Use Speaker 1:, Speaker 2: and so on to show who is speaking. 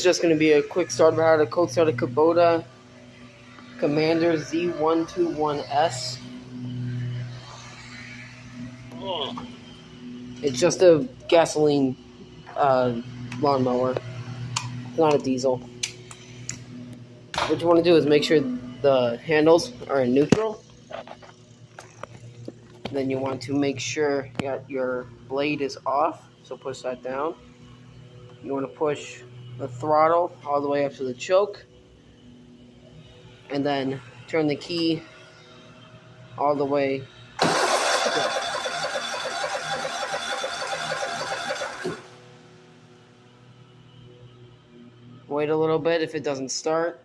Speaker 1: It's just going to be a quick start about how to cold start a Kubota Kommander z121s. It's just a gasoline lawnmower. It's not a diesel. What you want to do is make sure the handles are in neutral. Then you want to make sure that your blade is off, so push that down. You want to push the throttle all the way up to the choke, and then turn the key all the way. Wait a little bit if it doesn't start.